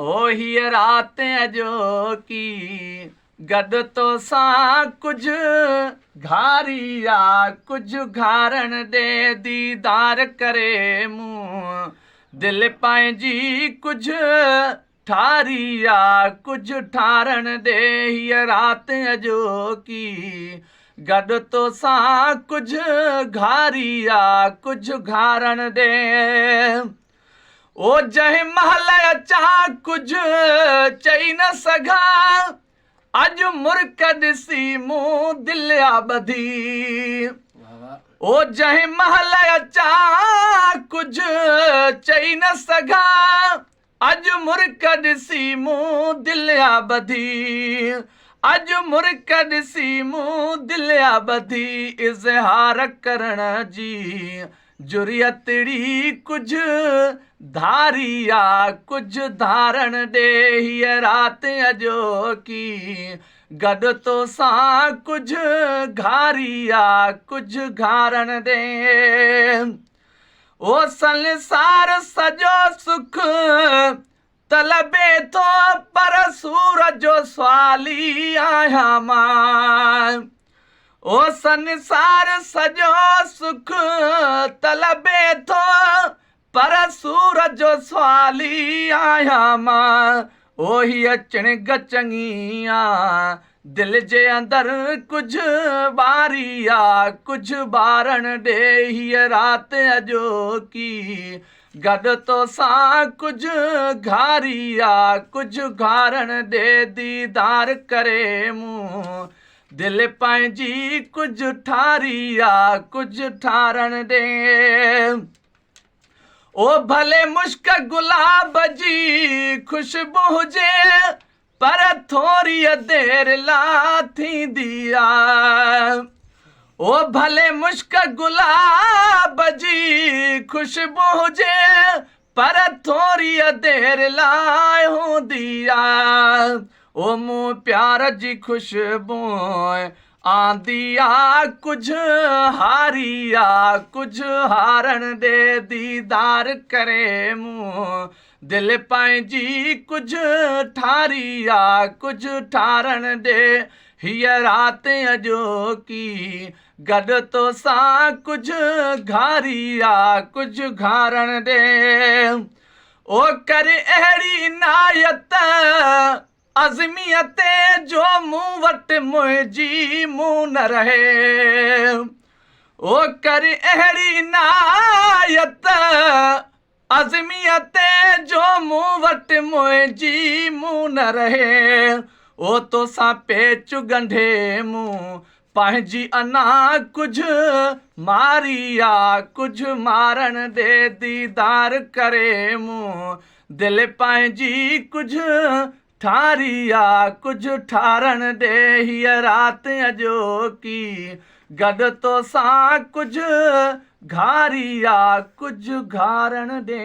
ओ हीअ रात जो की गॾ तो सां कुछ घारिया कुछ घारण दे दीदार करे मूं दिल पंहिंजी कुछ ठारिया कुछ ठारण दे हीअ रात जो की गॾ तो सां कुछ घारिया कुछ घारण दे ओ जंहिं महल अचा कुछ चई न सघां अॼु मुर्क ॾिसी मूं दिलिया ॿधी ओ जंहिं महल अचा कुछ चई न सघां अॼु मुर्क ॾिसी मूं दिलिया ॿधी अॼु मुर्क ॾिसी मूं दिलिया ॿधी इज़हार करण जी जुरियतड़ी कुछ धारिया कुछ धारण दे हीअ रात अजो की गॾ तो सां कुछ घारिया कुछ घारण दे ओ संसार सॼो सुख तलबे थो पर सूरज जो स्वाली आहियां मां ओ संसार सॼो सुख तलबे थो पर सूरज जो स्वाली आहियां मां ओ हीअ चिणग चङी आ दिल जे अंदरि कुछ ॿारिया कुछ ॿारण ॾे हीअ रात अजो की गॾ तो सां कुछ घारिया कुछ घारण ॾे दीदार करे मूं दिल पंहिंजी कुछ ठारिया कुछ ठारण ॾे ओ भले मुश्क गुलाब जी खुशबू हुजे पर थोरी देर ला थींदी आ ओ भले मुश्क गुलाब जी खुशबू हुजे पर थोरी देर लाइ हूंदी आ ओ मूं प्यार जी खुशबू आंदी आ कुछ हारिया कुछ हारण दे दीदार करे मूं दिल पंहिंजी कुछ ठारिया कुछ ठारण दे हीअ रात अजो की गॾ तो सां कुछ घारिया कुछ घारण दे ओ कर अहिड़ी इनायत अज़मियत जो मूं वटि मुंहिंजी मुंहुं न रहे ओ कर अहिड़ी इनायत अज़मियत जो मूं वटि मुंहिंजी मुंहुं न रहे ओ तोसां पेच ॻंढे मूं पंहिंजी अना कुछ मारिया कुछ मारण दे दीदार करे मूं दिल पंहिंजी कुछ ठारिया कुछ ठारण दे हीअ रात अजो की गॾ तो सां कुछ घारिया कुछ घारण दे।